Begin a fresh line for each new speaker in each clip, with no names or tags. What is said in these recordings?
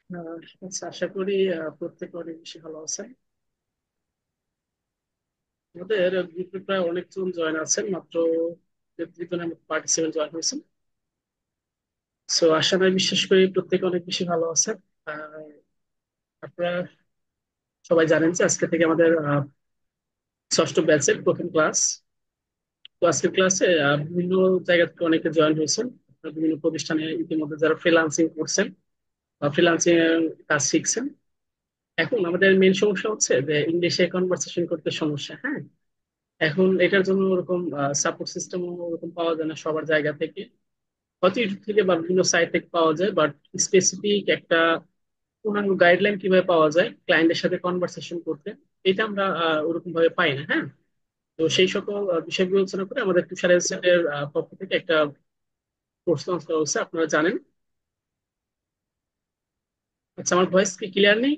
আহ, আচ্ছা, আশা করি প্রত্যেকে অনেক বেশি ভালো আছেন। আমাদের গ্রুপে প্রায় অনেকজন জয়েন আছেন, মাত্র 33 জনের মতো পার্টিসিপেন্ট জয়েন হয়েছেন। সো আশা নয়, বিশ্বাস করি প্রত্যেকে অনেক বেশি ভালো আছেন। আহ, আপনারা সবাই জানেন যে আজকে থেকে আমাদের ষষ্ঠ ব্যাচের প্রথম ক্লাস। তো আজকের ক্লাসে বিভিন্ন জায়গা থেকে অনেকে জয়েন হয়েছেন। বিভিন্ন প্রতিষ্ঠানে ইতিমধ্যে যারা ফ্রিল্যান্সিং করছেন বা ফ্রিল্যান্সিং এর কাজ শিখছেন। এখন আমাদের মেন সমস্যা হচ্ছে যে ইংলিশে কনভারসেশন করতে সমস্যা। হ্যাঁ, এখন এটার জন্য ওরকম সাপোর্ট সিস্টেম ওরকম পাওয়া যায় না সবার জায়গা থেকে। হয়তো ইউটিউব থেকে বা বিভিন্ন সাইট থেকে পাওয়া যায়, বাট স্পেসিফিক একটা পূর্ণাঙ্গ গাইডলাইন কিভাবে পাওয়া যায় ক্লায়েন্টের সাথে কনভারসেশন করতে, এটা আমরা ওরকম ভাবে পাই না। হ্যাঁ, তো সেই সকল বিষয় বিবেচনা করে আমাদের তুষার এর পক্ষ থেকে একটা কোর্স লঞ্চ করা হচ্ছে, আপনারা জানেন। আচ্ছা, আমার ভয়েস কি ক্লিয়ার নেই?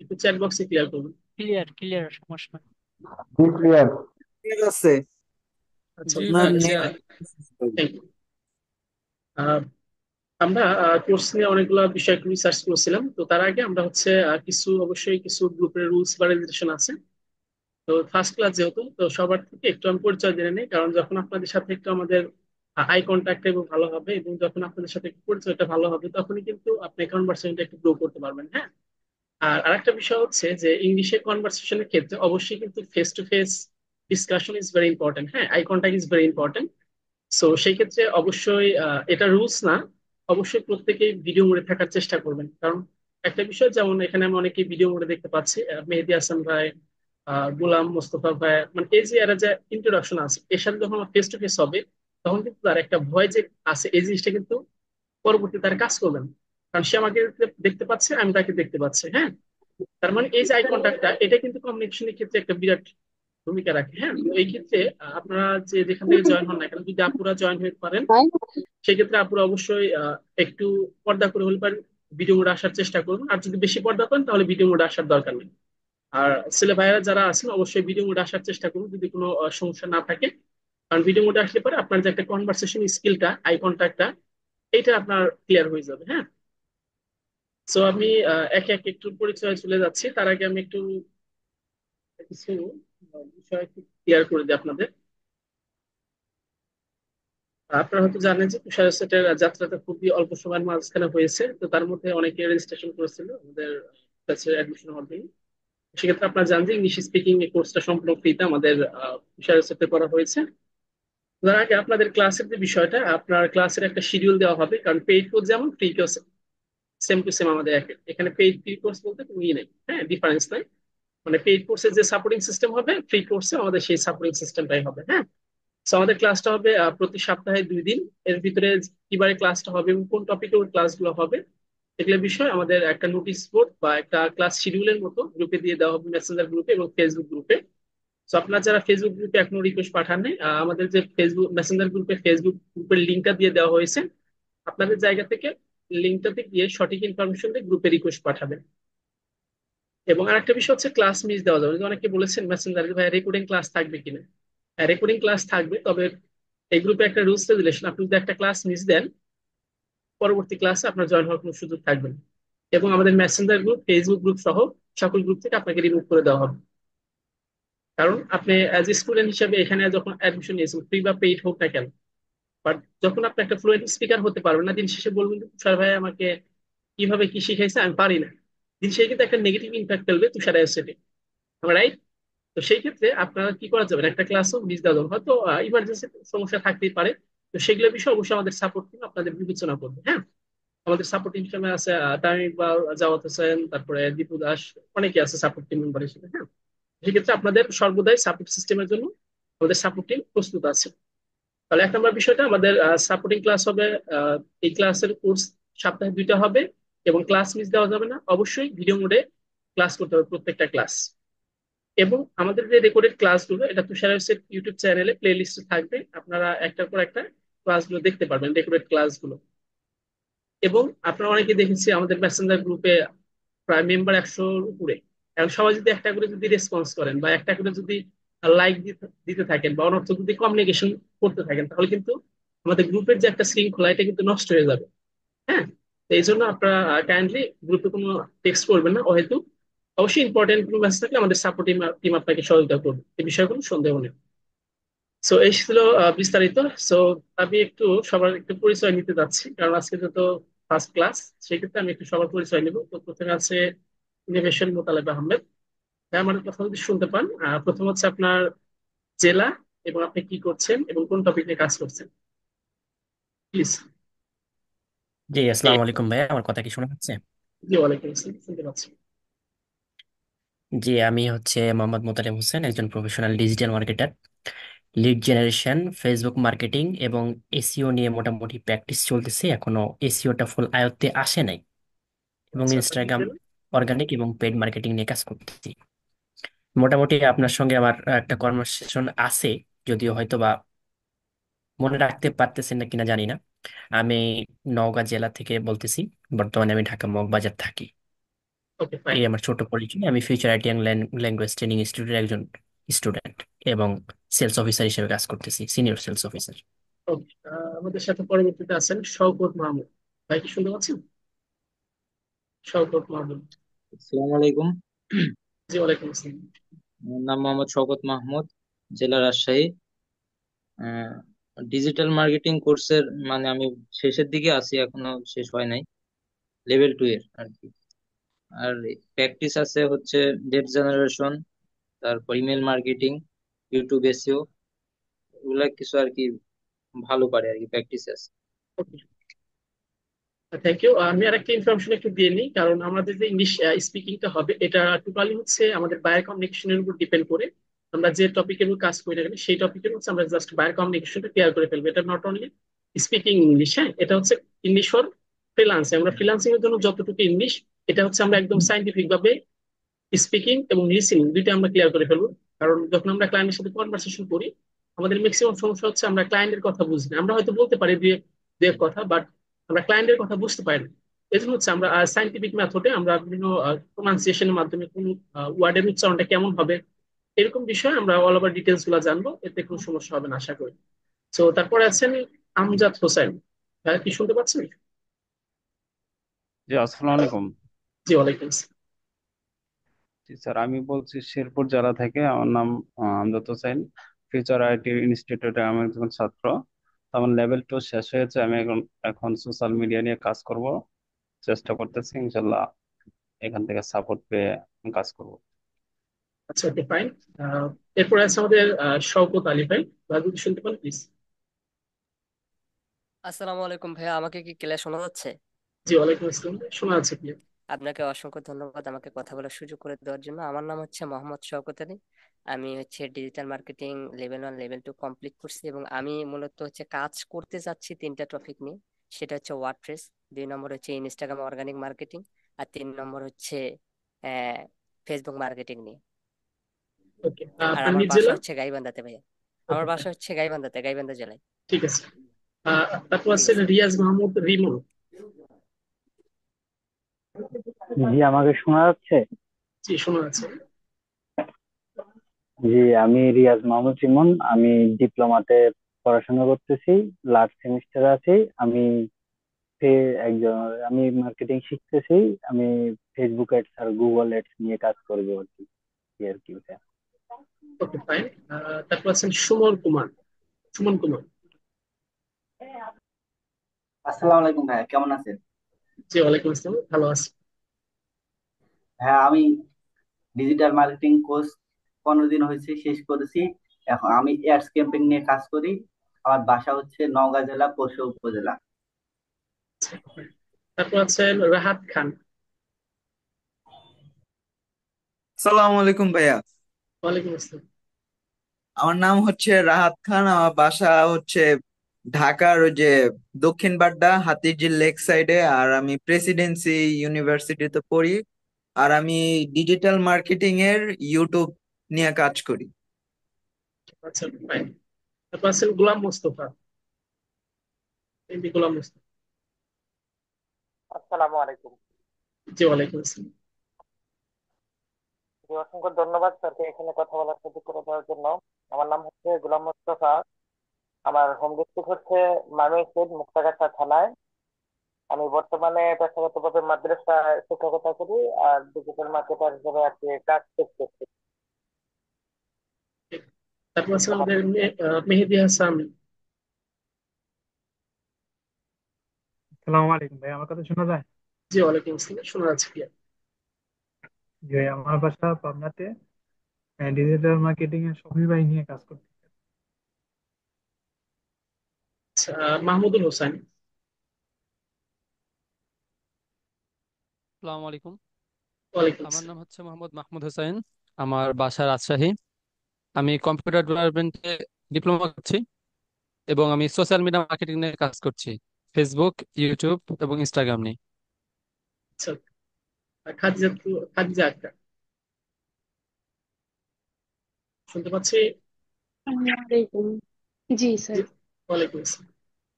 একটু চ্যাট বক্সে ক্লিয়ার করুন।
ক্লিয়ার ক্লিয়ার, সমস্যা নাই।
ক্লিয়ার। ঠিক আছে।
আচ্ছা,
জি
আপনার
ভাই।
Thank you. আমরা কোর্স নিয়ে অনেকগুলো বিষয় রিসার্চ করছিলাম। তো তার আগে আমরা হচ্ছে কিছু অবশ্যই কিছু গ্রুপের রুলস বা রেগুলেশন আছে। তো ফার্স্ট ক্লাস যেহেতু, তো সবার থেকে একটু আমি পরিচয় জেনে নিই, কারণ যখন আপনাদের সাথে একটু আমাদের আই কন্ট্যাক্ট এবং ভালো হবে, এবং যখন আপনাদের সাথে একটু পরিচয়টা ভালো হবে, তখনই কিন্তু আপনি কনভার্সেশনটা একটু গ্রো করতে পারবেন। হ্যাঁ, আর আরেকটা বিষয় হচ্ছে যে ইংলিশে কনভার্সেশনের ক্ষেত্রে অবশ্যই কিন্তু face to face discussion is very important. হ্যাঁ, eye contact is very important. So সেই ক্ষেত্রে অবশ্যই এটা রুলস না, অবশ্যই প্রত্যেকেই ভিডিও মোডে থাকার চেষ্টা করবেন। কারণ একটা বিষয়, যেমন এখানে আমি অনেকে ভিডিও মোডে দেখতে পাচ্ছি, মেহেদী হাসান ভাই, গোলাম মোস্তফা ভাই, মানে এই যে এরা যে ইন্ট্রোডাকশন আছে, এর সাথে যখন ফেস টু ফেস হবে, তখন কিন্তু তার একটা ভয় যে আছে, এই জিনিসটা কিন্তু পরবর্তী তার কাজ করবেন। কারণ সে আমাকে দেখতে পাচ্ছে, আমি তাকে দেখতে পাচ্ছি। হ্যাঁ, তার মানে এই যে আই কন্ট্যাক্টটা, এটা কিন্তু কমিউনিকেশনের ক্ষেত্রে একটা বিরাট ভূমিকা রাখে। হ্যাঁ, তো এই ক্ষেত্রে আপনারা যে যেখান থেকে জয়েন হন না কেন, যদি আপুরা জয়েন হতে পারেন, সেক্ষেত্রে আপুরা অবশ্যই একটু পর্দা করে হলে পারেন ভিডিও মোডে আসার চেষ্টা করুন। আর যদি বেশি পর্দা করেন, তাহলে ভিডিও মোডে আসার দরকার নেই। আর ছেলে ভাইয়েরা যারা আছেন, অবশ্যই ভিডিও মোডে আসার চেষ্টা করুন যদি কোনো সমস্যা না থাকে। কারণ ভিডিও মোডে আসলে পরে আপনার যে একটা কনভারসেশন স্কিলটা, আই কন্ট্যাক্টটা, এটা আপনার ক্লিয়ার হয়ে যাবে। হ্যাঁ, সো আমি একে একে একটু পরিচয় চলে যাচ্ছি। তার আগে আমি একটু কিছু বিষয় ক্লিয়ার করে দিই আপনাদের। আপনারা হয়তো জানেন যে তুষার সেটের যাত্রাটা খুবই অল্প সময়ের মাঝখানে হয়েছে। তো তার মধ্যে অনেকে রেজিস্ট্রেশন করেছিল আমাদের কাছে অ্যাডমিশন হওয়ার জন্য। সেক্ষেত্রে আপনারা জানেন যে ইংলিশ স্পিকিং এই কোর্সটা সম্পূর্ণ ফ্রিতে আমাদের তুষার সেটে করা হয়েছে। তার আগে আপনাদের ক্লাসের যে বিষয়টা, আপনার ক্লাসের একটা শিডিউল দেওয়া হবে, কারণ পেইড কোর্স যেমন, free course same to same আমাদের এখানে পেইড ফ্রি কোর্স বলতে কোনো নেই। হ্যাঁ, ডিফারেন্স নাই। মানে পেইড কোর্সের যে সাপোর্টিং সিস্টেম হবে, ফ্রি কোর্সে আমাদের সেই সাপোর্টিং সিস্টেমটাই হবে। হ্যাঁ, তো আমাদের ক্লাসটা হবে প্রতি সপ্তাহে 2 দিন। এর ভিতরে কিবারে ক্লাসটা হবে এবং কোন টপিকের ক্লাসগুলো হবে, এগুলো বিষয় আমাদের একটা নোটিশ বোর্ড বা একটা ক্লাস শিডিউলের মতো গ্রুপে দিয়ে দেওয়া হবে, মেসেঞ্জার গ্রুপে এবং ফেসবুক গ্রুপে। তো আপনার যারা ফেসবুক গ্রুপে এখনো রিকোয়েস্ট পাঠান নাই, আমাদের যে ফেসবুক মেসেঞ্জার গ্রুপে ফেসবুক গ্রুপের লিঙ্কটা দিয়ে দেওয়া হয়েছে। আপনাদের জায়গা থেকে লিঙ্কটাতে গিয়ে সঠিক ইনফরমেশন দিয়ে গ্রুপে রিকোয়েস্ট পাঠাবেন। এবং আরেকটা বিষয় হচ্ছে ক্লাস মিস দেওয়া যাবে না। অনেকে বলেছেন মেসেঞ্জারে, ভাই রেকর্ডিং ক্লাস থাকবে কিনা। রেকর্ডিং ক্লাস থাকবে, তবে এই গ্রুপে একটা রুলস রেগুলেশন, আপনি যদি একটা ক্লাস মিস দেন, পরবর্তী ক্লাসে আপনার জয়েন হওয়ার কোনো সুযোগ থাকবে না। এবং আমাদের মেসেঞ্জার গ্রুপ, ফেসবুক গ্রুপ সহ সকল গ্রুপ থেকে আপনাকে রিমুভ করে দেওয়া হবে। কারণ আপনি অ্যাজ এ স্টুডেন্ট হিসেবে এখানে যখন অ্যাডমিশন নিয়েছেন, ফ্রি বা পেইড হোক না কেন, বাট যখন আপনি একটা ফ্লুয়েন্ট স্পিকার হতে পারবেন না, দিন শেষে বলবেন যে তুষার ভাই আমাকে কিভাবে কি শিখাইছে আমি পারি না, দিন শেষে কিন্তু একটা নেগেটিভ ইম্প্যাক্ট ফেলবে তুষার সেটে। রাইট? তো সেই ক্ষেত্রে আপনারা কি করা যাবে, একটা ক্লাসও মিস দেওয়া যাবে, হয়তো ইমার্জেন্সি সমস্যা থাকতেই পারে। তো সেগুলো বিষয়ে অবশ্যই আমাদের সাপোর্ট টিম আপনাদের বিবেচনা করবে। হ্যাঁ, আমাদের সাপোর্ট টিম হিসেবে আছে তামিম ইকবাল, জাওয়াত হোসেন, তারপরে দীপু দাস, অনেকে আছে সাপোর্ট টিম মেম্বার হিসেবে। হ্যাঁ, সেক্ষেত্রে আপনাদের সর্বদাই সাপোর্ট সিস্টেমের জন্য আমাদের সাপোর্ট টিম প্রস্তুত আছে। তাহলে 1 নম্বর বিষয়টা, আমাদের সাপোর্টিং ক্লাস হবে। এই ক্লাসের কোর্স সপ্তাহে 2টা হবে এবং ক্লাস মিস দেওয়া যাবে না, অবশ্যই ভিডিও মোডে ক্লাস করতে হবে প্রত্যেকটা ক্লাস। এবং আমাদের যে রেকর্ডেড ক্লাসগুলো, এটা তুষারের ইউটিউব চ্যানেলে প্লে লিস্টে থাকবে, আপনারা একটার পর একটা ক্লাসগুলো দেখতে পারবেন, রেকর্ডেড ক্লাসগুলো। এবং আপনারা অনেকে দেখেছি আমাদের মেসেঞ্জার গ্রুপে প্রায় মেম্বার 100-র উপরে। এখন সবাই যদি একটা করে যদি রেসপন্স করেন বা একটা করে যদি লাইক দিতে দিতে থাকেন বা অনর্থ যদি কমিউনিকেশন করতে থাকেন, তাহলে কিন্তু আমাদের গ্রুপের যে একটা শৃঙ্খলা, এটা কিন্তু নষ্ট হয়ে যাবে। হ্যাঁ, তো এই জন্য আপনারা কাইন্ডলি গ্রুপে কোনো টেক্সট করবেন না হয়তো। অবশ্যই ইম্পর্টেন্ট কোনো মেসেজ থাকলে আমাদের সাপোর্ট টিম আপনাকে সহযোগিতা করবে, এই বিষয়ে কোনো সন্দেহ নেই। সো এই ছিল বিস্তারিত। সো আমি একটু সবার একটু পরিচয় নিতে যাচ্ছি, কারণ আজকে তো ফার্স্ট ক্লাস। সেক্ষেত্রে আমি একটু সবার পরিচয় নিব। তো প্রথমে আছে ইনোভেশন মোতালেব আহমেদ। হ্যাঁ, আমার কথা যদি শুনতে পান, প্রথম হচ্ছে আপনার জেলা এবং আপনি কি করছেন এবং কোন টপিক নিয়ে কাজ করছেন, প্লিজ।
জি, আসসালামু আলাইকুম ভাইয়া, আমার কথা কি শোনা যাচ্ছে?
জি, ওয়ালাইকুম আসসালাম, শুনতে পাচ্ছি।
জি, আমি হচ্ছে মোহাম্মদ মোতালেব হোসেন, একজন professional digital marketer. Lead generation, Facebook marketing এবং এসইও নিয়ে মোটামুটি প্র্যাকটিস চলতেছে, এখনো এসইওটা ফুল আয়ত্তে আসে নাই। এবং
আচ্ছা, আপনার
ইনস্টাগ্রাম
ডিটেল।
অর্গানিক এবং পেড মার্কেটিং নিয়ে কাজ করতেছি। মোটামুটি আপনার সঙ্গে আমার একটা কনভারসেশন আছে, যদিও হয়তো বা মনে রাখতে পারতেছেন না কিনা জানি না। আমি নওগাঁ জেলা থেকে বলতেছি, বর্তমানে আমি ঢাকা মগবাজার থাকি।
ওকে, ফাইন।
এই আমার ছোট পরিচয়। আমি future IT and language training ইনস্টিটিউটের একজন স্টুডেন্ট এবং সেলস অফিসার হিসেবে কাজ করতেছি, সিনিয়র সেলস অফিসার।
ওকে, আমাদের সাথে পরবর্তীতে আছেন শওকত মাহমুদ। ভাই, কি শুনতে পাচ্ছেন? শওকত মাহমুদ।
আসসালামু আলাইকুম।
জি, ওয়ালাইকুম আসসালাম।
আমার নাম মোহাম্মদ শওকত মাহমুদ, জেলা রাজশাহী। ডিজিটাল মার্কেটিং কোর্সের মানে আমি শেষের দিকে আছি, এখনো শেষ হয় নাই, লেভেল 2 এর আর কি। আর প্র্যাকটিস আছে হচ্ছে ডেট জেনারেশন, তারপর ইমেল মার্কেটিং, ইউটিউব এসইও, এগুলা কিছু আর কি ভালো পারে আর কি, প্র্যাকটিস আছে।
ওকে, থ্যাংক ইউ। আমি আর একটা ইনফরমেশন একটু দিয়ে নিই, কারণ আমাদের যে ইংলিশ স্পিকিংটা হবে এটা টোটালি হচ্ছে আমাদের বায়ার কমিউনিকেশনের উপর ডিপেন্ড করে। আমরা যে টপিকের উপর কাজ করি না কেন সেই টপিকের হচ্ছে আমরা জাস্ট বায়ার কমিউনিকেশনটা ক্লিয়ার করে ফেলবো। এটা নট অনলি স্পিকিং ইংলিশ, হ্যাঁ, এটা হচ্ছে ইংলিশ ফর ফ্রিল্যান্সিং। আমরা ফ্রিল্যান্সিং এর জন্য যতটুকু ইংলিশ, এটা হচ্ছে আমরা একদম সাইন্টিফিক ভাবে স্পিকিং এবং লিসেনিং দুইটা আমরা ক্লিয়ার করে ফেলবো। কারণ যখন আমরা ক্লায়েন্টের সাথে কনভারসেশন করি, আমাদের ম্যাক্সিমাম সমস্যা হচ্ছে আমরা ক্লায়েন্টের কথা বুঝি না। আমরা হয়তো বলতে পারি দুই দুই এক কথা, বাট আমরা ক্লায়েন্টের কথা বুঝতে পারি না। এই জন্য হচ্ছে আমরা সাইন্টিফিক মেথডে আমরা বিভিন্ন প্রোনাউন্সিয়েশনের মাধ্যমে কোন ওয়ার্ডের উচ্চারণটা কেমন হবে, এরকম বিষয়ে আমরা অল ওভার ডিটেলস গুলো জানবো। এতে কোনো সমস্যা হবে না আশা করি। তো তারপরে আছেন আমজাদ হোসেন। কি শুনতে পাচ্ছেন?
জি, আসসালামু আলাইকুম।
জি, ওয়ালাইকুম আসসালাম।
জি স্যার, আমি বলছি শেরপুর জেলা থেকে। আমার নাম আমজাদ হোসেন। ফিউচার আইটি ইনস্টিটিউটে আমি একজন ছাত্র। তো আমার লেভেল 2 শেষ হয়েছে। আমি এখন এখন সোশ্যাল মিডিয়া নিয়ে কাজ করব, চেষ্টা করতেছি। ইনশাল্লাহ এখান থেকে সাপোর্ট পেয়ে কাজ করব।
আচ্ছা, ওকে, ফাইন। এরপরে আছে আমাদের শওকত আলী ভাই। ভাই, যদি শুনতে পান প্লিজ।
আসসালামু আলাইকুম ভাইয়া, আমাকে কি ক্লিয়ার শোনা যাচ্ছে?
জি, ওয়ালাইকুম আসসালাম, শোনা যাচ্ছে কি?
আপনাকে অসংখ্য ধন্যবাদ আমাকে কথা বলার সুযোগ করে দেওয়ার জন্য। আমার নাম হচ্ছে মোহাম্মদ শওকত আলী। আমি হচ্ছে digital marketing level 1 level 2 complete করছি এবং আমি মূলত হচ্ছে কাজ করতে যাচ্ছি তিনটা টপিক নিয়ে। সেটা হচ্ছে ওয়ার্ডপ্রেস, 2 নম্বর হচ্ছে ইনস্টাগ্রাম অর্গানিক মার্কেটিং, আর 3 নম্বর হচ্ছে আহ ফেসবুক মার্কেটিং নিয়ে।
ওকে,
আর
আপনার
আমার
নিজ
বাসা
জেলা?
হচ্ছে গাইবান্ধাতে ভাইয়া। আমার
ওকে,
বাসা
ফাইন,
হচ্ছে গাইবান্ধাতে, গাইবান্ধা জেলায়।
ঠিক আছে। তারপর
ঠিক
আছেন
আছে।
রিয়াজ মাহমুদ রিমন।
জি, আমাকে শোনা যাচ্ছে?
জি, শোনা যাচ্ছে।
জি, আমি রিয়াজ মাহমুদ ইমন। আমি ডিপ্লোমাতে পড়াশোনা করতেছি, লাস্ট সেমিস্টারে আছি। আমি একজন, আমি মার্কেটিং শিখতেছি। আমি ফেসবুক অ্যাডস আর গুগল অ্যাডস নিয়ে কাজ করবো আর কি, এই আর কি ওটা।
ওকে, ফাইন। তারপর আছেন সুমন কুমার। সুমন কুমার।
আসসালামু আলাইকুম ভাইয়া, কেমন আছেন?
জি, ওয়ালাইকুম আসসালাম, ভালো আছি।
হ্যাঁ, আমি ডিজিটাল মার্কেটিং কোর্স 15 দিন হয়েছে শেষ করেছি। এখন আমি অ্যাডস ক্যাম্পেইন নিয়ে কাজ করি। আমার বাসা হচ্ছে নওগাঁ জেলা পরশু উপজেলা।
আচ্ছা, fine। তারপর আছেন রাহাত খান।
সালাম আলাইকুম ভাইয়া।
ওয়ালাইকুম আসসালাম।
আমার নাম হচ্ছে রাহাত খান। আমার বাসা হচ্ছে ঢাকার ওই যে দক্ষিণ বাড্ডা হাতিরঝিল লেক সাইডে। আর আমি প্রেসিডেন্সি ইউনিভার্সিটিতে পড়ি। আর আমি ডিজিটাল মার্কেটিং এর ইউটিউব নিয়ে কাজ করি।
আচ্ছা, ফাইন। তারপর আছেন গোলাম মোস্তফা। এমডি গোলাম মোস্তফা।
আসসালামু আলাইকুম।
জি, ওয়ালাইকুম আসসালাম।
জি, অসংখ্য ধন্যবাদ স্যারকে এখানে কথা বলার সুযোগ করে দেওয়ার জন্য। আমার নাম হচ্ছে গোলাম মোস্তফা। আমার হোম ডিস্ট্রিক্ট হচ্ছে ময়মনসিংহ মুক্তাগাছা থানায়। আমি বর্তমানে পেশাগতভাবে মাদ্রাসায় শিক্ষকতা করি আর ডিজিটাল মার্কেটার হিসেবে আজকে কাজ করতেছি।
তারপর আছে আমাদের মেহেদি হাসান।
সালাম আলাইকুম ভাই, আমার কথা শোনা যায়?
জি, ওয়ালাইকুম আসসালাম, শোনা যাচ্ছে কি?
জি ভাই, আমার বাসা পাবনাতে। ডিজিটাল মার্কেটিং এর শপিফাই নিয়ে কাজ করতে।
আচ্ছা, মাহমুদুল হোসেন।
আসসালামু আলাইকুম।
ওয়ালাইকুম
আমার
আসসালাম।
নাম হচ্ছে মোহাম্মদ মাহমুদ হোসেন। আমার বাসা রাজশাহী। আমি কম্পিউটার ডেভেলপমেন্টে ডিপ্লোমা করছি এবং আমি সোশ্যাল মিডিয়া মার্কেটিং নিয়ে কাজ করছি, ফেসবুক, ইউটিউব এবং ইনস্টাগ্রাম নিয়ে।
আচ্ছা, খাদিজা, খাদিজা আক্তার, শুনতে পাচ্ছি?
আসসালামু আলাইকুম। জি
জি,
স্যার,
ওয়ালাইকুম আসসালাম।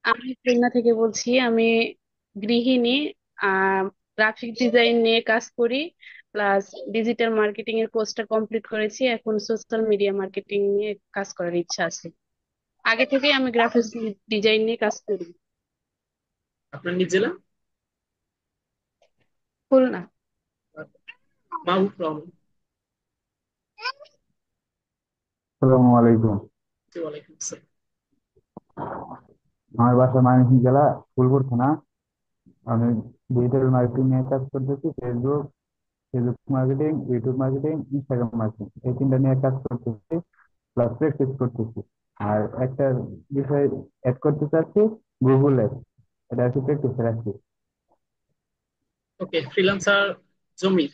আমি খুলনা থেকে বলছি। আমি গৃহিণী, গ্রাফিক ডিজাইন নিয়ে কাজ করি, প্লাস ডিজিটাল মার্কেটিং এর কোর্সটা কমপ্লিট করেছি। এখন সোশ্যাল মিডিয়া মার্কেটিং নিয়ে কাজ করার ইচ্ছা আছে। আগে থেকেই আমি গ্রাফিক্স ডিজাইন নিয়ে কাজ করি।
আপনার নিজ জেলা?
খুলনা।
মাহবুব রহমান।
আসসালামু আলাইকুম।
জি, ওয়ালাইকুম আসসালাম।
আমার বাসা ময়মনসিংহ জেলা ফুলপুর থানা। আমি ডিজিটাল মার্কেটিং নিয়ে কাজ করতেছি, Facebook Facebook marketing, YouTube marketing, Instagram marketing, এই তিনটা নিয়ে কাজ করতেছি, প্লাস প্র্যাকটিস করতেছি। আর একটা বিষয় অ্যাড করতে চাচ্ছি, গুগল অ্যাপ, এটা আর কি প্র্যাকটিসে রাখছি।
ওকে, ফ্রিল্যান্সার জমির।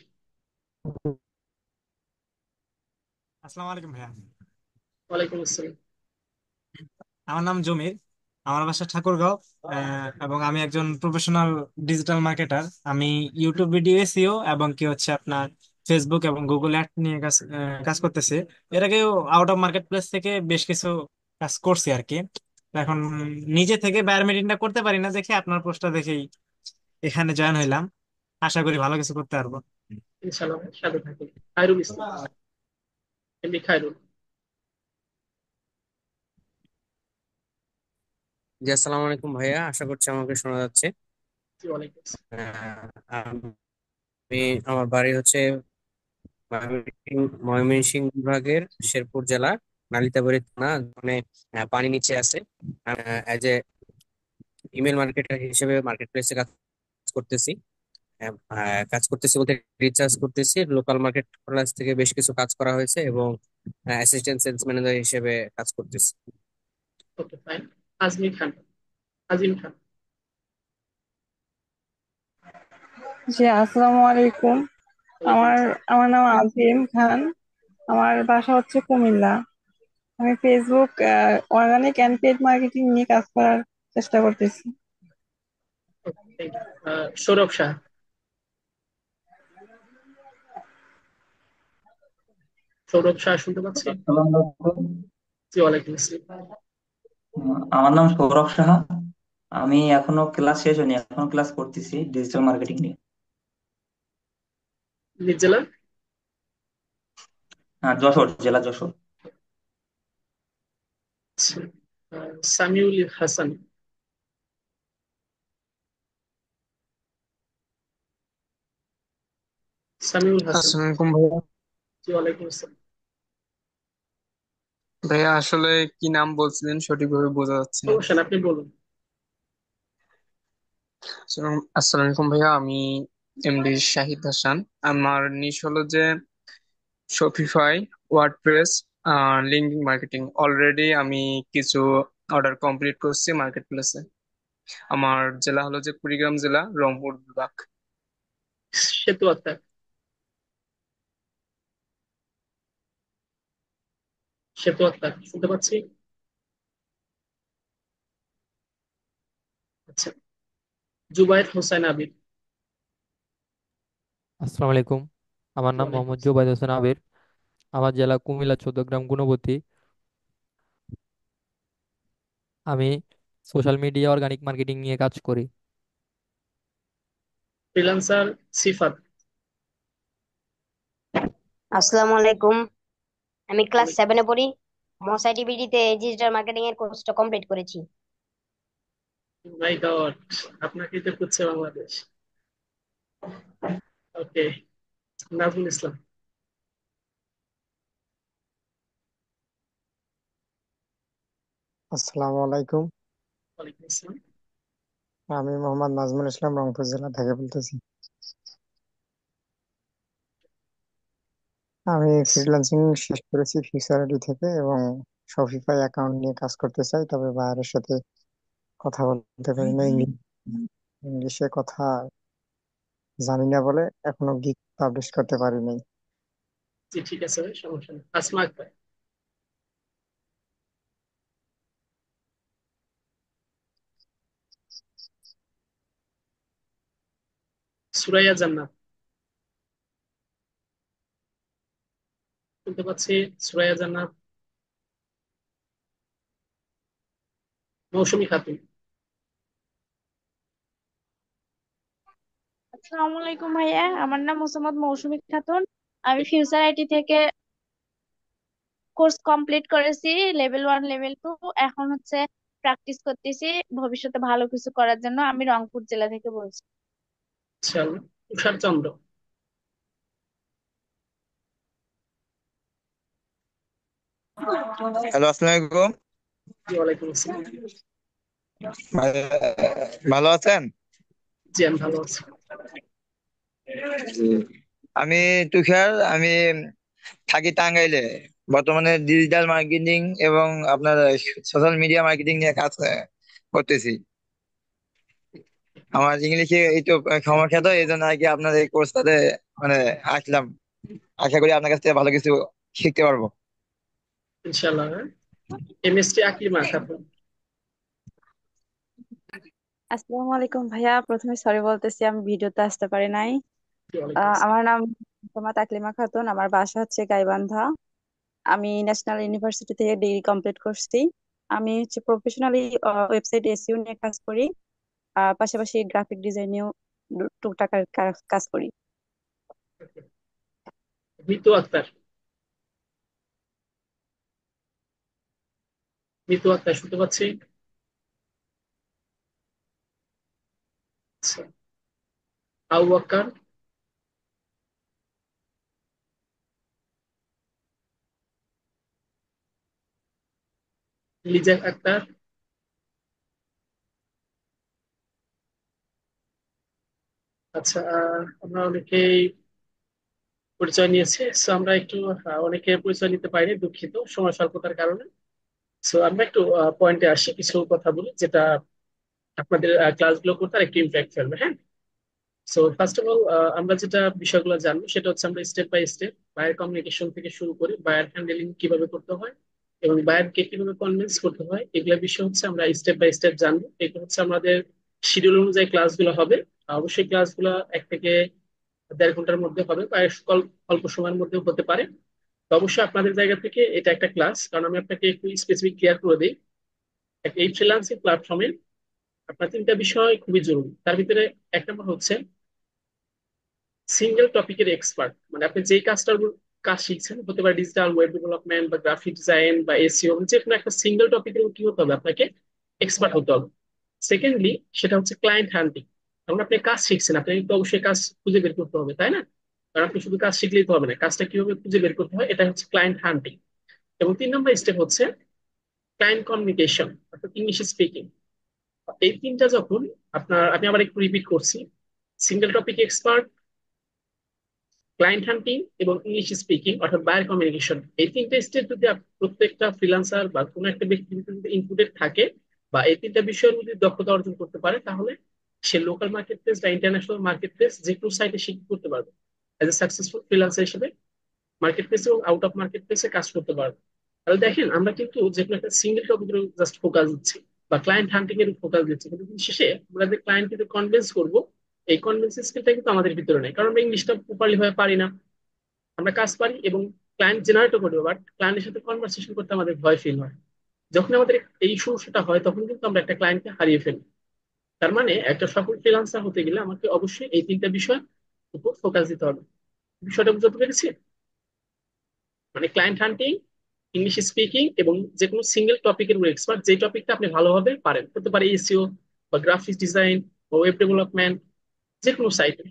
আসসালামু আলাইকুম ভাইয়া,
ওয়ালাইকুম আসসালাম।
আমার নাম জমির। আমার বাসা ঠাকুরগাঁও। এবং আমি একজন প্রফেশনাল ডিজিটাল মার্কেটার। আমি ইউটিউব ভিডিও এসইও এবং কি হচ্ছে আপনার ফেসবুক এবং গুগল অ্যাড নিয়ে কাজ করতেছি। এর আগেও আউট অফ মার্কেট প্লেস থেকে বেশ কিছু কাজ করছি আর কি। তো এখন নিজে থেকে বায়ার মিটিংটা করতে পারি না দেখে আপনার পোস্টটা দেখেই এখানে জয়েন হইলাম। আশা করি ভালো কিছু করতে পারবো।
ইনশাআল্লাহ, সাথে থাকুন। খায়রুল ইসলাম, এমনি খায়রুল।
জি, আসসালামু আলাইকুম ভাইয়া, আশা করছি আমাকে শোনা যাচ্ছে।
জি, ওয়ালাইকুম আসসালাম।
আমি আমার বাড়ি হচ্ছে ময়মনসিংহ বিভাগের শেরপুর জেলা নালিতাবাড়ী থানা, মানে পানি নিচে আছে। অ্যাজ এ ইমেল মার্কেটার হিসেবে মার্কেট প্লেসে কাজ করতেছি। কাজ করতেছি বলতে রিচার্জ করতেছি, লোকাল মার্কেট প্লেস থেকে বেশ কিছু কাজ করা হয়েছে এবং অ্যাসিস্ট্যান্ট সেলস ম্যানেজার হিসেবে কাজ করতেছি।
ওকে, ফাইন। আজমি খান, আজিম খান।
জি, আসসালামু আলাইকুম।
ওয়ালাইকুম
আমার
আসসালাম।
আমার নাম আজিম খান। আমার বাসা হচ্ছে কুমিল্লা। আমি Facebook organic and paid marketing নিয়ে কাজ করার চেষ্টা করতেছি।
Okay, thank you. Sourav Shah. Sourav Shah, শুনতে পাচ্ছি?
আসসালামু আলাইকুম।
জি, ওয়ালাইকুম আসসালাম।
আমার নাম সৌরভ সাহা। আমি এখনো ক্লাস শেষ হয়নি, এখনো ক্লাস করতেছি ডিজিটাল মার্কেটিং নিয়ে।
নিজ জেলা?
যশোর জেলা, যশোর।
আচ্ছা, সামিউল হাসান। সামিউল হাসান।
আসসালামু আলাইকুম ভাইয়া।
জি, ওয়ালাইকুম আসসালাম।
ভাইয়া আসলে কি নাম বলছিলেন সঠিকভাবে বোঝা যাচ্ছে না।
সমস্যা না, আপনি বলুন।
আসসালামু আলাইকুম ভাইয়া, আমি এমডি শাহিদ হাসান। আমার নিশ হলো যে Shopify, WordPress, linking marketing. Already আমি কিছু অর্ডার কমপ্লিট করছি মার্কেট প্লেসে। আমার জেলা হলো যে কুড়িগ্রাম জেলা, রংপুর বিভাগ।
সেতু আক্তার। সেতু আক্তার, শুনতে পাচ্ছি? আচ্ছা, জুবায়ের হোসেন আবিদ।
আসসালামু আলাইকুম। আমার নাম
ওয়ালাইকুম
মোহাম্মদ
আসসালাম।
জুবাইদ হোসেন আবির। আমার জেলা কুমিল্লা, 14 গ্রাম গুণবতী। আমি সোশ্যাল মিডিয়া অর্গানিক মার্কেটিং নিয়ে কাজ করি।
ফ্রিল্যান্সার সিফাত।
আসসালামু আলাইকুম। আমি ক্লাস
ওয়ালাইকুম
7-এ পড়ি। মস আইটিবিডি তে ডিজিটাল মার্কেটিং এর কোর্সটা কমপ্লিট করেছি।
মাই গড, আপনাকেই তো খুঁজছে বাংলাদেশ। ওকে, নাজমুল ইসলাম।
আসসালামু আলাইকুম।
ওয়ালাইকুম আসসালাম।
আমি মোহাম্মদ নাজমুল ইসলাম, রংপুর জেলা থেকে বলতেছি। আমি ফ্রিল্যান্সিং শেষ করেছি ফিউচার আইডি থেকে এবং শপিফাই অ্যাকাউন্ট নিয়ে কাজ করতে চাই, তবে বাইরের সাথে কথা বলতে পারি না। ইংলিশে কথা জানি না বলে এখনো গিগ পাবলিশ করতে পারি নাই।
জি ঠিক আছে ভাই, সমস্যা নেই। আসমা আক্তার। সুরাইয়া জান্নাত। শুনতে পাচ্ছি। সুরাইয়া জান্নাত। মৌসুমী খাতুন।
আসসালামু আলাইকুম ভাইয়া, আমার নাম মোসাম্মদ মৌসুমী খাতুন। আমি ফিউচার আইটি থেকে কোর্স কমপ্লিট করেছি, লেভেল 1 লেভেল 2। এখন হচ্ছে প্র্যাকটিস করতেছি ভবিষ্যতে ভালো কিছু করার জন্য। আমি রংপুর জেলা থেকে বলছি।
আচ্ছা, তুষার চন্দ্র।
হ্যালো, আসসালামু আলাইকুম।
জি ওয়ালাইকুম আসসালাম।
ভালো আছেন?
জি আমি ভালো আছি।
আমি তুষার, আমি থাকি টাঙ্গাইলে। বর্তমানে ডিজিটাল মার্কেটিং এবং আপনার সোশ্যাল মিডিয়া মার্কেটিং নিয়ে কাজ করতেছি। আমার ইংলিশে একটু সমস্যা, তো এই জন্য আর কি আপনার এই কোর্সটাতে মানে আসলাম। আশা করি আপনার কাছ থেকে ভালো কিছু শিখতে পারবো।
ইনশাআল্লাহ। এমএসটি আকলিমা খাতুন।
আসসালামু আলাইকুম ভাইয়া, প্রথমে সরি বলতেছি আমি ভিডিওতে আসতে পারি নাই।
জি ওয়ালাইকুম আসসালাম।
আমার নাম মোসাম্মদ তাকলিমা খাতুন, আমার বাসা হচ্ছে গাইবান্ধা। আমি ন্যাশনাল ইউনিভার্সিটি থেকে ডিগ্রি কমপ্লিট করছি। আমি হচ্ছে প্রফেশনালি ওয়েবসাইট এসইও নিয়ে কাজ করি, পাশাপাশি গ্রাফিক ডিজাইনেও টুকটাক আর কাজ করি।
মিতু আক্তার। মিতু আক্তার শুনতে পাচ্ছি। আচ্ছা, আবু বকর। লিজা আক্তার। আচ্ছা, আমরা অনেকেই পরিচয় নিয়েছি, সো আমরা একটু অনেকে পরিচয় নিতে পারিনি, দুঃখিত সময় স্বল্পতার কারণে। সো আমরা একটু পয়েন্টে আসি, কিছু কথা বলি যেটা আপনাদের ক্লাসগুলো করতে আর একটু ইম্প্যাক্ট ফেলবে, হ্যাঁ। সো ফার্স্ট অফ অল, আমরা যেটা বিষয়গুলো জানবো সেটা হচ্ছে আমরা step by step buyer communication থেকে শুরু করে বায়ার হ্যান্ডেলিং কিভাবে করতে হয় এবং বায়ারকে কিভাবে কনভিন্স করতে হয়, এগুলা বিষয় হচ্ছে আমরা স্টেপ বাই স্টেপ জানবো। এগুলো হচ্ছে আমাদের শিডিউল অনুযায়ী ক্লাসগুলো হবে। অবশ্যই ক্লাসগুলো 1 থেকে 1.5 ঘন্টার মধ্যে হবে, বা অল্প সময়ের মধ্যেও হতে পারে। তো অবশ্যই আপনাদের জায়গা থেকে এটা একটা ক্লাস, কারণ আমি আপনাকে একটু স্পেসিফিক ক্লিয়ার করে দিই। এই ফ্রিল্যান্সিং প্ল্যাটফর্মে আপনার 3টা বিষয় খুবই জরুরি। তার ভিতরে 1 নম্বর হচ্ছে সিঙ্গেল টপিকের এক্সপার্ট। মানে আপনি যেই কাজ শিখছেন, হতে পারে ডিজিটাল ওয়েব ডেভেলপমেন্ট বা গ্রাফিক ডিজাইন বা এসইও, যে কোনো একটা সিঙ্গেল টপিকের কি হতে হবে, আপনাকে এক্সপার্ট হতে হবে। সেকেন্ডলি, সেটা হচ্ছে ক্লায়েন্ট হান্টিং। কারণ আপনি কাজ শিখছেন, আপনাকে তো অবশ্যই কাজ খুঁজে বের করতে হবে, তাই না? কারণ আপনি শুধু কাজ শিখলেই তো হবে না, কাজটা কিভাবে খুঁজে বের করতে হয় এটা হচ্ছে ক্লায়েন্ট হান্টিং। এবং 3 নম্বর স্টেপ হচ্ছে ক্লায়েন্ট কমিউনিকেশন, অর্থাৎ ইংলিশ স্পিকিং। এই 3টা যখন আমি আবার একটু রিপিট করছি: সিঙ্গেল টপিক এক্সপার্ট, ক্লায়েন্ট হান্টিং এবং ইংলিশ স্পিকিং অর্থাৎ বায়ার কমিউনিকেশন। এই 3টা স্টেপ যদি প্রত্যেকটা ফ্রিল্যান্সার বা কোনো একটা ব্যক্তি যদি ইনক্লুডেড থাকে, বা এই 3টা বিষয়ের মধ্যে দক্ষতা অর্জন করতে পারে, তাহলে সে লোকাল মার্কেট প্লেস বা ইন্টারন্যাশনাল মার্কেট প্লেস যে কোনো সাইটে শিখতে করতে পারবে, এজ এ সাকসেসফুল ফ্রিল্যান্সার হিসেবে মার্কেট প্লেসে এবং আউট অফ মার্কেট প্লেসে কাজ করতে পারবে। তাহলে দেখেন, আমরা কিন্তু যে কোনো একটা সিঙ্গেল টপিকের জাস্ট ফোকাস দিচ্ছি বা ক্লায়েন্ট হান্টিং এর ফোকাস দিচ্ছি, কিন্তু দিন শেষে আমরা যে ক্লায়েন্টকে কনভিন্স করবো, এই কনভিন্স স্কিলটা কিন্তু আমাদের ভিতরে নেই, কারণ আমরা ইংলিশটা প্রপারলি ভাবে পারি না। আমরা কাজ পারি এবং ক্লায়েন্ট জেনারেটও করবো, বাট ক্লায়েন্টের সাথে কনভারসেশন করতে আমাদের ভয় ফিল হয়। যখন আমাদের এই সমস্যাটা হয়, তখন কিন্তু আমরা একটা ক্লায়েন্টকে হারিয়ে ফেলি। তার মানে একটা সফল ফ্রিল্যান্সার হতে গেলে আমাকে অবশ্যই এই 3টা বিষয় উপর ফোকাস দিতে হবে। বিষয়টা বুঝতে পেরেছি? মানে ক্লায়েন্ট হান্টিং, ইংলিশ স্পিকিং এবং যে কোনো সিঙ্গেল টপিকের উপর এক্সপার্ট, যে টপিকটা আপনি ভালোভাবে পারেন। হতে পারে এসইও, বা গ্রাফিক্স ডিজাইন বা ওয়েব ডেভেলপমেন্ট, যে কোনো সাইটে।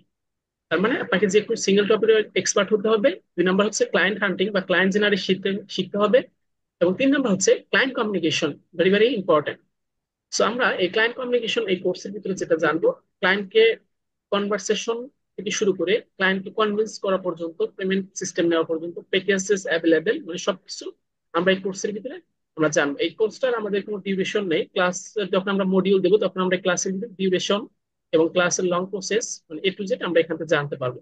তার মানে আপনাকে যে কোনো সিঙ্গেল টপিকের এক্সপার্ট হতে হবে। 2 নাম্বার হচ্ছে ক্লায়েন্ট হান্টিং বা ক্লায়েন্ট জেনারেট শিখতে শিখতে হবে। এবং 3 নাম্বার হচ্ছে client communication, very very important. So আমরা এই ক্লায়েন্ট কমিউনিকেশন এই কোর্সের ভিতরে যেটা জানবো, ক্লায়েন্টকে কনভারসেশন থেকে শুরু করে ক্লায়েন্টকে কনভিন্স করা পর্যন্ত, পেমেন্ট সিস্টেম নেওয়া পর্যন্ত, প্যাকেজেস অ্যাভেলেবেল, মানে সবকিছু আমরা এই কোর্সের ভিতরে আমরা জানবো। এই কোর্সটার আমাদের কোনো ডিউরেশন নেই। ক্লাস যখন আমরা মডিউল দেবো তখন আমরা ক্লাসের ভিতরে ডিউরেশন এবং ক্লাসের লং প্রসেস মানে A to Z আমরা এখান থেকে জানতে পারবো।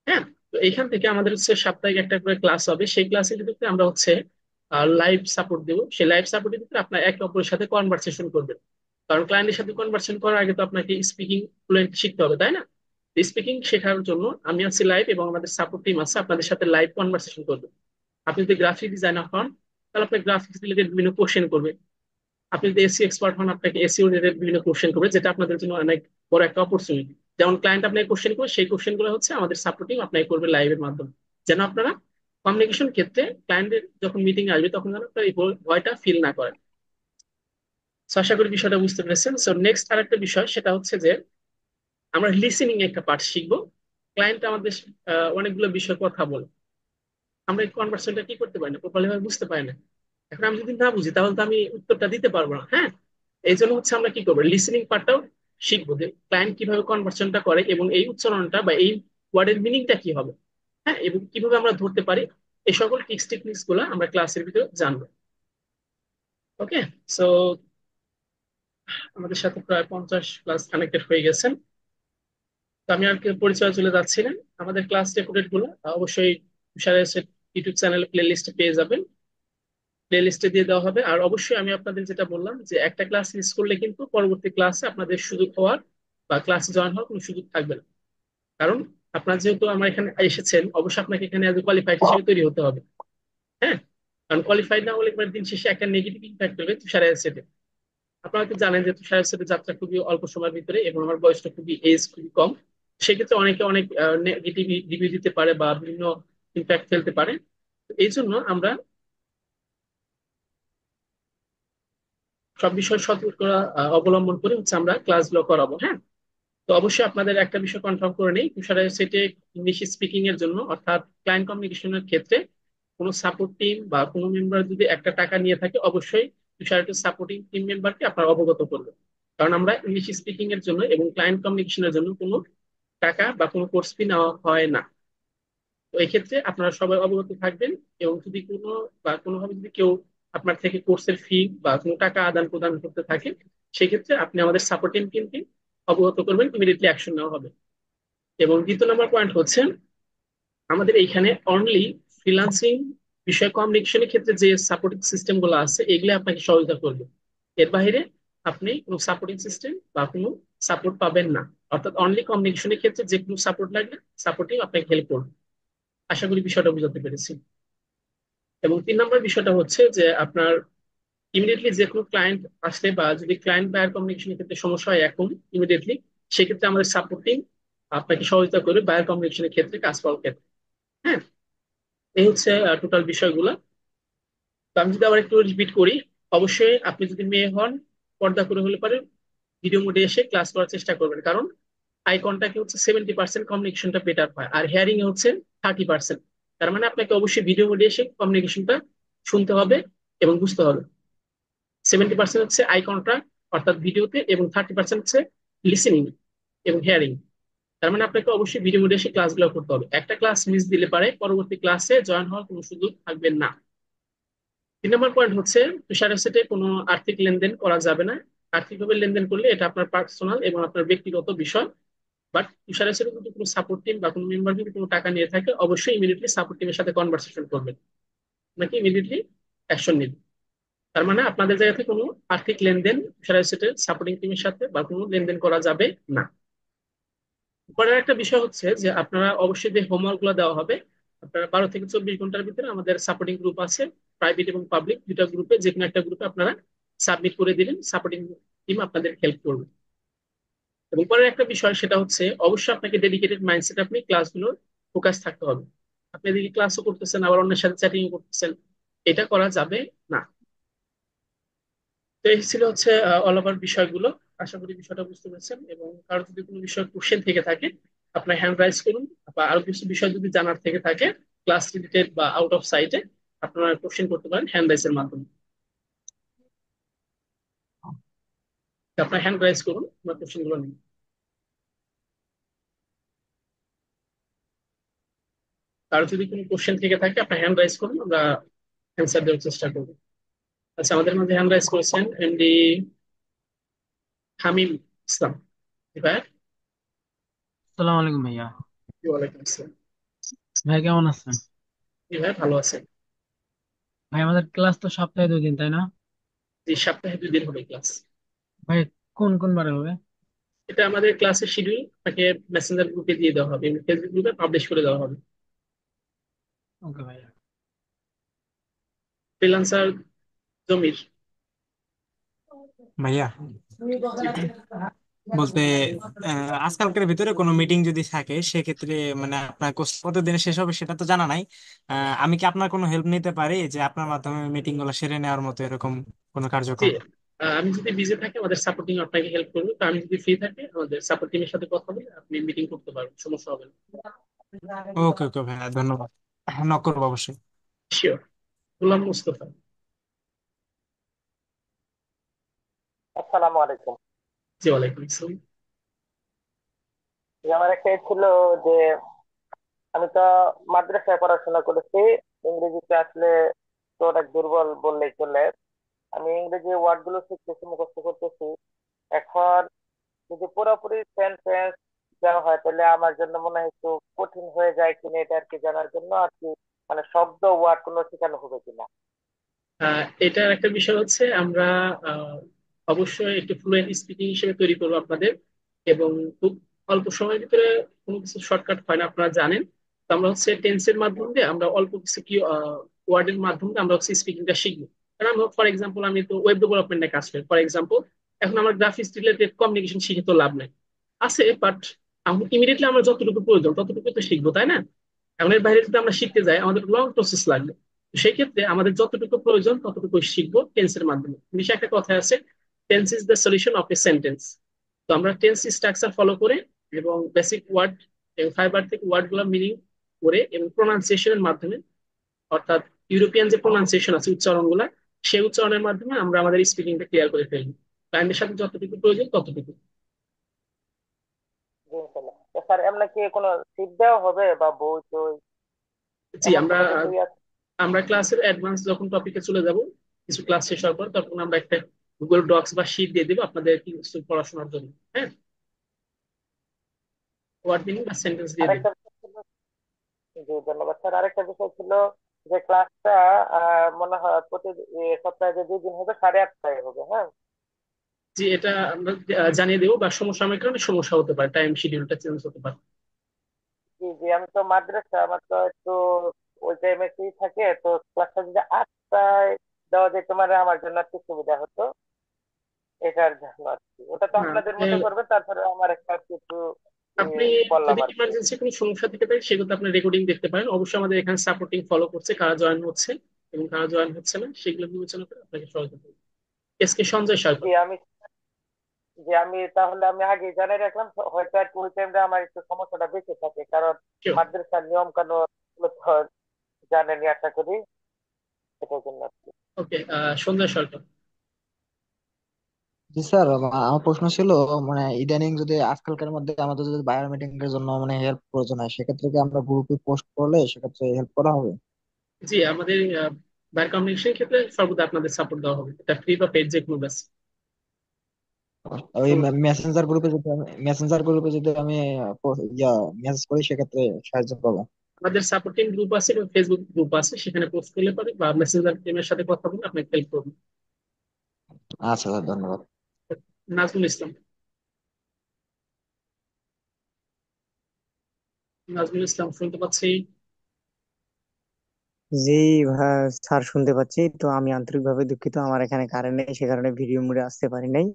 হ্যাঁ, তো এইখান থেকে আমাদের হচ্ছে সাপ্তাহিক একটা করে ক্লাস হবে। সেই ক্লাসের ভিতরে আমরা হচ্ছে লাইভ সাপোর্ট দেবো। সেই লাইভ সাপোর্টের ভিতরে আপনার একে অপরের সাথে কনভারসেশন করবেন। কারণ ক্লায়েন্টের সাথে কনভারসেশন করার আগে তো আপনাকে স্পিকিং ফ্লুয়েন্ট শিখতে হবে, তাই না? স্পিকিং শেখার জন্য আমি আছি লাইভ এবং আমাদের সাপোর্ট টিম আছে আপনাদের সাথে লাইভ কনভারসেশন করবে। আপনি যদি গ্রাফিক ডিজাইনার হন তাহলে আপনার গ্রাফিক্স রিলেটেড বিভিন্ন কোশ্চেন করবে। আপনি যদি এসি এক্সপার্ট হন আপনাকে এসিও রিলেটেড বিভিন্ন কোশ্চেন করবে, যেটা আপনাদের জন্য অনেক বড় একটা অপরচুনিটি। যেমন ক্লায়েন্ট আপনাকে কোশ্চেন করবে, সেই কোশ্চেন গুলো হচ্ছে আমাদের সাপোর্টিং আপনাকে করবে লাইভের মাধ্যমে, যেন আপনারা কমিউনিকেশন ক্ষেত্রে ক্লায়েন্টের যখন মিটিং আসবে তখন যেন আপনারা এই ভয়টা ফিল না করেন। So, আশা করি বিষয়টা বুঝতে পেরেছেন। সো নেক্সট আরেকটা বিষয় সেটা হচ্ছে যে আমরা লিসেনিং একটা পার্ট শিখবো। ক্লায়েন্ট আমাদের অনেকগুলো বিষয় কথা বলে, আমরা এই কনভার্সেশনটা কি করতে পারি না, প্রপারলি ভাবে বুঝতে পারি না। এখন আমি যদি না বুঝি তাহলে তো আমি উত্তরটা দিতে পারবো না। হ্যাঁ, এই জন্য হচ্ছে আমরা কি করবো, লিসেনিং পার্টটাও শিখবো যে ক্লায়েন্ট কিভাবে কনভার্সেশনটা করে এবং এই উচ্চারণটা বা এই ওয়ার্ডের মিনিংটা কি হবে। হ্যাঁ, এবং কিভাবে আমরা ধরতে পারি, এই সকল টিক্স টেকনিক্স গুলো আমরা ক্লাসের ভিতরে জানবো। ওকে, সো আমাদের সাথে প্রায় 50+ কানেক্টেড হয়ে গেছেন। তো আমি আর কি পরিচয় চলে যাচ্ছি না। আমাদের ক্লাস রেকর্ডেড গুলো অবশ্যই তুষারের ইউটিউব চ্যানেলে প্লে লিস্টে পেয়ে যাবেন, প্লে লিস্টে দিয়ে দেওয়া হবে। আর অবশ্যই আমি আপনাদের যেটা বললাম যে একটা ক্লাস মিস করলে কিন্তু পরবর্তী ক্লাসে আপনাদের সুযোগ হওয়ার বা ক্লাসে জয়েন হওয়ার কোনো সুযোগ থাকবে না। কারণ আপনার যেহেতু আমার এখানে এসেছেন, অবশ্যই আপনাকে এখানে এজ কোয়ালিফাইড হিসেবে তৈরি হতে হবে। হ্যাঁ, কারণ কোয়ালিফাইড না হলে একবার দিন শেষে একটা নেগেটিভ ইম্প্যাক্ট হবে তুষারের সেটে। আপনারা তো জানেন যে তুষারের সাথে যাত্রা খুবই অল্প সময়ের ভিতরে এবং আমার বয়সটা খুবই এজ খুবই কম। সেক্ষেত্রে অনেকে অনেক নেগেটিভ রিভিউ দিতে পারে বা বিভিন্ন ইম্প্যাক্ট ফেলতে পারে। তো এই জন্য আমরা সব বিষয়ে সতর্কতা অবলম্বন করে হচ্ছে আমরা ক্লাসগুলো করাবো। হ্যাঁ, তো অবশ্যই আপনাদের একটা বিষয় কনফার্ম করে নেই, তুষারের সেটে ইংলিশ স্পিকিং এর জন্য অর্থাৎ ক্লায়েন্ট কমিউনিকেশনের ক্ষেত্রে কোনো সাপোর্ট টিম বা কোনো মেম্বার যদি একটা টাকা নিয়ে থাকে, অবশ্যই তুষারের সাপোর্টিং টিম মেম্বারকে আপনারা অবগত করবেন। কারণ আমরা ইংলিশ স্পিকিং এর জন্য এবং ক্লায়েন্ট কমিউনিকেশনের জন্য কোনো টাকা বা কোনো কোর্স ফি নেওয়া হয় না। তো এই ক্ষেত্রে আপনারা সবাই অবগত থাকবেন। এবং যদি কোনো বা কোনোভাবে যদি কেউ আপনার থেকে কোর্সের ফি বা কোনো টাকা আদান প্রদান করতে থাকে, সেক্ষেত্রে আপনি আমাদের সাপোর্টিং টিমকে অবগত করবেন, ইমিডিয়েটলি অ্যাকশন নেওয়া হবে। এবং 2 নম্বর পয়েন্ট হচ্ছে আমাদের এইখানে অনলি ফ্রিল্যান্সিং বিষয় কমিউনিকেশনের ক্ষেত্রে যে সাপোর্টিং সিস্টেম গুলো আছে এগুলো আপনাকে সহযোগিতা করবে। এর বাইরে আপনি কোনো সাপোর্টিং সিস্টেম বা কোনো সাপোর্ট পাবেন না। অর্থাৎ অনলি কমিউনিকেশনের ক্ষেত্রে যে কোনো সাপোর্ট লাগবে সাপোর্টিং আপনাকে হেল্প করবে। আশা করি বিষয়টা বুঝাতে পেরেছি। এবং 3 নম্বর বিষয়টা হচ্ছে যে আপনার ইমিডিয়েটলি যে কোনো ক্লায়েন্ট আসলে বা যদি ক্লায়েন্ট বায়ার কমিউনিকেশনের ক্ষেত্রে সমস্যা হয় এখন ইমিডিয়েটলি, সেক্ষেত্রে আমাদের সাপোর্টিং আপনাকে সহযোগিতা করবে বায়ার কমিউনিকেশনের ক্ষেত্রে কাজ করার ক্ষেত্রে। হ্যাঁ, এই হচ্ছে টোটাল বিষয়গুলো। তো আমি যদি আবার একটু রিপিট করি, অবশ্যই আপনি যদি মেয়ে হন পর্দা করে হলে পারে ভিডিও মোডে এসে ক্লাস করার চেষ্টা করবেন। কারণ আই কন্টাক্টে হচ্ছে 70% কমিউনিকেশনটা বেটার হয় আর হেয়ারিং এ হচ্ছে 30%। তার মানে আপনাকে অবশ্যই ভিডিও মোডে এসে কমিউনিকেশনটা শুনতে হবে এবং বুঝতে হবে। 70% হচ্ছে আই কন্টাক্ট অর্থাৎ ভিডিওতে এবং 30% হচ্ছে লিসেনিং এবং হেয়ারিং। তার মানে আপনাকে অবশ্যই ভিডিও মোডে এসে ক্লাসগুলো করতে হবে। একটা ক্লাস মিস দিলে পারে পরবর্তী ক্লাসে জয়েন হওয়ার কোনো সুযোগ থাকবে না। 3 নম্বর পয়েন্ট হচ্ছে তুষারের সাথে কোনো আর্থিক লেনদেন করা যাবে না। আর্থিকভাবে লেনদেন করলে এটা আপনার পার্সোনাল এবং আপনার ব্যক্তিগত বিষয়। বাট তুষারের সাথে যদি কোনো সাপোর্ট টিম বা কোনো মেম্বার যদি কোনো টাকা নিয়ে থাকে, অবশ্যই ইমিডিয়েটলি সাপোর্ট টিমের সাথে কনভারসেশন করবেন, নাকি ইমিডিয়েটলি অ্যাকশন নেবেন। তার মানে আপনাদের জায়গা থেকে কোনো আর্থিক লেনদেন তুষারের সাথে সাপোর্টিং টিমের সাথে বা কোনো লেনদেন করা যাবে না। পরের একটা বিষয় হচ্ছে যে আপনারা অবশ্যই যে হোমওয়ার্ক গুলো দেওয়া হবে, আপনারা 12 থেকে 24 ঘন্টার ভিতরে আমাদের সাপোর্টিং গ্রুপ আছে, প্রাইভেট এবং পাবলিক দুটা গ্রুপে, যে কোনো একটা গ্রুপে আপনারা সাবমিট করে দিলেন, সাপোর্টিং টিম আপনাদের হেল্প করবে। এবং পরের একটা বিষয় সেটা হচ্ছে অবশ্যই আপনাকে ডেডিকেটেড মাইন্ডসেট আপনি ক্লাসগুলোর ফোকাস থাকতে হবে। আপনি এদিকে ক্লাসও করতেছেন আবার অন্যের সাথে চ্যাটিং করতেছেন, এটা করা যাবে না। তো এই ছিল হচ্ছে অল ওভার বিষয়গুলো। আশা করি বিষয়টা বুঝতে পেরেছেন, এবং কারো যদি কোনো বিষয় কোশ্চেন থেকে থাকে আপনার হ্যান্ড রাইজ করুন, বা আরো কিছু বিষয় যদি জানার থেকে থাকে ক্লাস রিলেটেড বা আউট অফ সাইটে, আপনারা কোশ্চেন করতে পারেন হ্যান্ড রাইজের মাধ্যমে। আপনার হ্যান্ড রাইজ করুন, আপনার কোশ্চেন গুলো নিন। কারো যদি কোনো কোশ্চেন থেকে থাকে আপনার হ্যান্ড রাইজ করুন, আমরা অ্যান্সার দেওয়ার চেষ্টা করবো। আচ্ছা, আমাদের মধ্যে হ্যান্ড রাইজ করেছেন এমডি হামিম ইসলাম। জি ভাই।
সালাম আলাইকুম ভাইয়া।
ওয়ালাইকুম আসসালাম।
ভাই কেমন আছেন?
জি ভাই, ভালো আছেন।
ভাই আমাদের ক্লাস তো সপ্তাহে 2 দিন, তাই না?
এই সপ্তাহে 2 দিন হবে ক্লাস।
ভাই কোন কোন বারে হবে?
এটা আমাদের ক্লাসের শিডিউল আপনাকে মেসেঞ্জার গ্রুপে দিয়ে দেওয়া হবে এবং ফেসবুক গ্রুপে পাবলিশ করে দেওয়া হবে।
ওকে ভাইয়া।
ফ্রিল্যান্সার জমির।
ভাইয়া
জি ভাই।
বলতে আজকালকার ভিতরে কোনো মিটিং যদি থাকে সেক্ষেত্রে মানে আপনার কোর্স কতদিনে শেষ হবে সেটা তো জানা নাই। আমি কি আপনার কোনো হেল্প নিতে পারি যে আপনার মাধ্যমে মিটিং গুলো সেরে নেওয়ার মতো এরকম কোনো
জি,
কার্যক্রম?
আমি যদি বিজি থাকি আমাদের সাপোর্টিং আপনাকে হেল্প করবে, তো আমি যদি ফ্রি থাকি আমাদের সাপোর্ট টিমের সাথে কথা বলে আপনি মিটিং করতে পারবেন, সমস্যা হবে না।
ওকে ওকে ভাইয়া, ধন্যবাদ। নক করবো অবশ্যই।
শিওর। গোলাম মুস্তফা।
আসসালামু আলাইকুম।
জি ওয়ালাইকুম আসসালাম।
আমার একটা ছিল যে আমি তো মাদ্রাসায় পড়াশোনা করেছি, ইংরেজিতে আসলে তো অনেক দুর্বল বললেই চলে। আমি ইংরেজি ওয়ার্ড গুলো শিখতেছি, মুখস্থ করতেছি। এখন যদি পুরোপুরি সেন্টেন্স দেওয়া হয় তাহলে আমার জন্য মনে হয় একটু কঠিন হয়ে যায় কিনা, এটা আর কি জানার জন্য আর কি, মানে শব্দ ওয়ার্ড কোনো শেখানো হবে কিনা।
এটার একটা বিষয় হচ্ছে আমরা আহ, অবশ্যই একটু ফ্লুয়েন্ট স্পিকিং হিসেবে তৈরি করবো আপনাদের, এবং খুব অল্প সময়ের ভিতরে কোনো কিছু শর্টকাট হয় না আপনারা জানেন। তো আমরা হচ্ছে টেন্সের মাধ্যমে দিয়ে আমরা অল্প কিছু কি ওয়ার্ডের মাধ্যমে দিয়ে আমরা হচ্ছে স্পিকিংটা শিখবো। কারণ আমি ফর এক্সাম্পল আমি তো ওয়েব ডেভেলপমেন্টে কাজ করি ফর এক্সাম্পল, এখন আমার গ্রাফিক্স রিলেটেড কমিউনিকেশন শিখে তো লাভ নাই আছে, বাট ইমিডিয়েটলি আমরা যতটুকু প্রয়োজন ততটুকু তো শিখবো, তাই না? এখন এর বাইরে যদি আমরা শিখতে যাই আমাদের লং প্রসেস লাগবে। তো সেই ক্ষেত্রে আমাদের যতটুকু প্রয়োজন ততটুকু শিখবো টেন্সের মাধ্যমে। ইংলিশে একটা কথা আছে, tense is the solution of a sentence. তো আমরা টেন্স স্ট্রাকচার ফলো করে এবং বেসিক ওয়ার্ড এবং ফাইবার থেকে ওয়ার্ড গুলো মিনিং করে এবং প্রোনাউন্সিয়েশনের মাধ্যমে, অর্থাৎ ইউরোপিয়ান যে প্রোনাউন্সিয়েশন আছে উচ্চারণ গুলা, সেই উচ্চারণের মাধ্যমে আমরা আমাদের স্পিকিংটা ক্লিয়ার করে ফেলবো। ক্লায়েন্টের সাথে যতটুকু প্রয়োজন ততটুকু।
জি ইনশাল্লাহ। তো স্যার এমন কি কোনো সিট দেওয়া হবে বা বই টই
জি,
এমন
আমরা
কোনো কিছুই আছে?
আমরা ক্লাসের অ্যাডভান্স যখন টপিকে চলে যাব, কিছু ক্লাস শেষ হওয়ার পর তখন আমরা একটা গুগল ডক্স বা শিট দিয়ে দেবো আপনাদের কিছু পড়াশোনার জন্য। হ্যাঁ, ওয়ার্ড মিনিং বা সেন্টেন্স দিয়ে দেবো।
আরেকটা বিষয় ছিল, জি ধন্যবাদ স্যার। আরেকটা বিষয় ছিল যে ক্লাসটা মনে হয় প্রতি সপ্তাহে যে 2 দিন হবে 8:30টায় হবে, হ্যাঁ?
জি, এটা আমরা জানিয়ে দেবো, বা সমসাময়িক কারণে সমস্যা হতে পারে, টাইম শিডিউলটা চেঞ্জ হতে পারে।
জি জি, আমি তো মাদ্রাসা, আমার তো একটু ওই টাইমে ফ্রি থাকে, তো ক্লাসটা যদি 8টায় দেওয়া যেত মানে আমার জন্য একটু সুবিধা হতো, এটার জন্য আর কি। ওটা তো
হ্যাঁ,
আপনাদের মতো করবে, তারপরে আমার একটা কিছু
আপনি
বললাম
যদি
আর কি।
ইমার্জেন্সি কোনো সমস্যা থেকে থাকে সেগুলো আপনি রেকর্ডিং দেখতে পারেন। অবশ্যই আমাদের এখানে সাপোর্টিং ফলো করছে, কারা জয়েন হচ্ছে এবং কারা জয়েন হচ্ছে না সেগুলো বিবেচনা করে আপনাকে সহায়তা করবে। এস কে সঞ্জয়
জি
সরকার।
আমি জি আমি তাহলে আমি আগে জানিয়ে রাখলাম, হয়তো আর কি ওই টাইমটা আমার একটু সমস্যাটা বেঁচে থাকে, কারণ মাদ্রাসার নিয়ম কানুন গুলো তো জানেনই আশা করি, এটার জন্য আর কি।
ওকে, সঞ্জয় সরকার।
জি স্যার, আমার প্রশ্ন ছিল মানে ইদানিং যদি আজকালকার মধ্যে আমাদের যদি বায়োমেট্রিক এর জন্য মানে হেল্প প্রয়োজন হয় সেক্ষেত্রে কি আমরা গ্রুপে পোস্ট করলে সেক্ষেত্রে হেল্প করা হবে?
জি, আমাদের বাইর কমিউনিকেশন ক্ষেত্রে সর্বদা আপনাদের সাপোর্ট দেওয়া হবে, এটা ফ্রি বা পেড যে কোনো ব্যাস।
ওই মেসেঞ্জার গ্রুপে যদি আমি ইয়া মেসেজ করি সেক্ষেত্রে সাহায্য পাবো?
আমাদের সাপোর্টিং গ্রুপ আছে এবং ফেসবুক গ্রুপ আছে, সেখানে পোস্ট করলে পারে বা মেসেঞ্জার টিমের সাথে কথা বলে আপনাকে হেল্প করবে।
আচ্ছা স্যার, ধন্যবাদ।
নাজমুল ইসলাম। নাজমুল ইসলাম শুনতে পাচ্ছি।
জি ভাই, স্যার শুনতে পাচ্ছি। তো আমি আন্তরিকভাবে দুঃখিত, আমার এখানে কারেন্ট নেই, সে কারণে ভিডিও মোডে আসতে পারি নাই।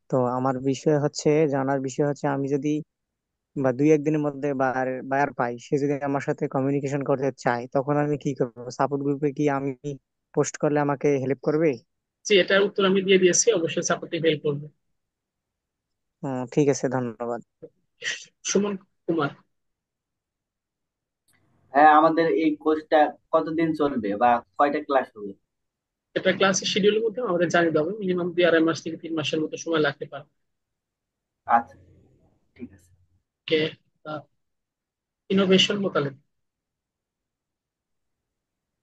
তো আমার বিষয় হচ্ছে, জানার বিষয় হচ্ছে, আমি যদি বা 2-1 দিনের মধ্যে বায়ার পাই, সে যদি আমার সাথে কমিউনিকেশন করতে চায় তখন আমি কি করবো? সাপোর্ট গ্রুপে কি আমি পোস্ট করলে আমাকে হেল্প করবে?
জি, এটার উত্তর আমি দিয়ে দিয়েছি, অবশ্যই সাপোর্টিভ হেল্প করবে।
ঠিক আছে, ধন্যবাদ।
সুমন কুমার।
হ্যাঁ, আমাদের এই কোর্সটা কতদিন চলবে বা কয়টা ক্লাস হবে?
এটা ক্লাসের শিডিউলের মধ্যে আমাদের জানিয়ে দেবে, মিনিমাম 2-2.5 মাস থেকে 3 মাসের মতো সময় লাগতে পারে।
আচ্ছা, ঠিক আছে।
ওকে। ইনোভেশন মোতালেব।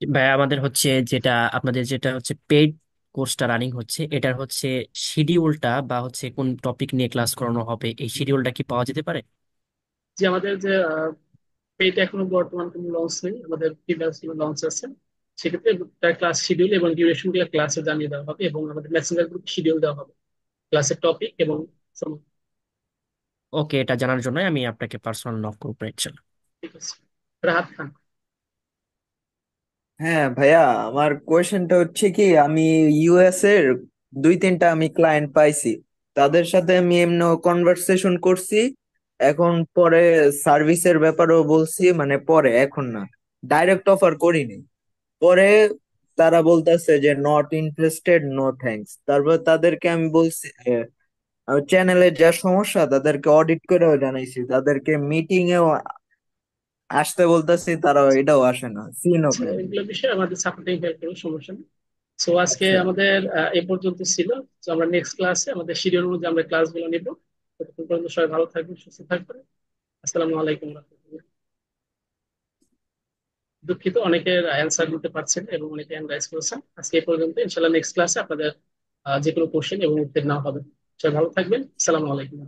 ভাই আমাদের হচ্ছে যেটা আপনাদের যেটা হচ্ছে পেইড কোর্সটা রানিং হচ্ছে এটার হচ্ছে শিডিউলটা বা হচ্ছে কোন টপিক নিয়ে ক্লাস করানো হবে এই শিডিউলটা কি পাওয়া যেতে পারে?
যে আমাদের যে পেইড এখনো বর্তমান কোনো লঞ্চ নেই, আমাদের প্রিভিয়াস লঞ্চ আছে। সেক্ষেত্রে তার ক্লাস শিডিউল এবং ডিউরেশন গুলো ক্লাসে জানিয়ে দেওয়া হবে এবং আমাদের মেসেঞ্জার গ্রুপ শিডিউল দেওয়া হবে ক্লাসের টপিক এবং সময়।
ওকে, এটা জানার জন্য আমি আপনাকে পার্সোনাল নক করবো ইনশাল্লাহ।
ঠিক আছে। রাহাত খান।
হ্যাঁ ভাইয়া, আমার কোয়েশ্চেনটা হচ্ছে কি, আমি ইউএস এর 2-3টা আমি ক্লায়েন্ট পাইছি, তাদের সাথে আমি এমনি কনভারসেশন করছি। এখন পরে সার্ভিসের ব্যাপারেও বলছি, মানে পরে, এখন না, ডাইরেক্ট অফার করিনি। পরে তারা বলতেছে যে নট ইন্টারেস্টেড, নো থ্যাঙ্কস। তারপর তাদেরকে আমি বলছি চ্যানেলের যা সমস্যা তাদেরকে অডিট করেও জানাইছি, তাদেরকে মিটিং এও আসতে বলতেছি, তারা এটাও আসে না, সিনও
আচ্ছা,
করে না।
এগুলো বিষয়ে আমাদের সাপোর্টিং হেল্প করবে, সমস্যা নেই। সো আজকে
আচ্ছা,
আমাদের এ পর্যন্ত ছিল। তো আমরা নেক্সট ক্লাসে আমাদের শিডিউল অনুযায়ী আমরা ক্লাসগুলো নিব। ততক্ষণ পর্যন্ত সবাই ভালো থাকবেন, সুস্থ থাকবেন। আসসালামু আলাইকুম রহমতুল্লাহ। দুঃখিত, অনেকের অ্যান্সার দিতে পারছেন এবং অনেকে হ্যান্ড রাইজ করেছেন। আজকে এই পর্যন্ত, ইনশাল্লাহ নেক্সট ক্লাসে আপনাদের যে কোনো কোশ্চেন এবং উত্তর নেওয়া হবে। সবাই ভালো থাকবেন। আসসালামু আলাইকুম।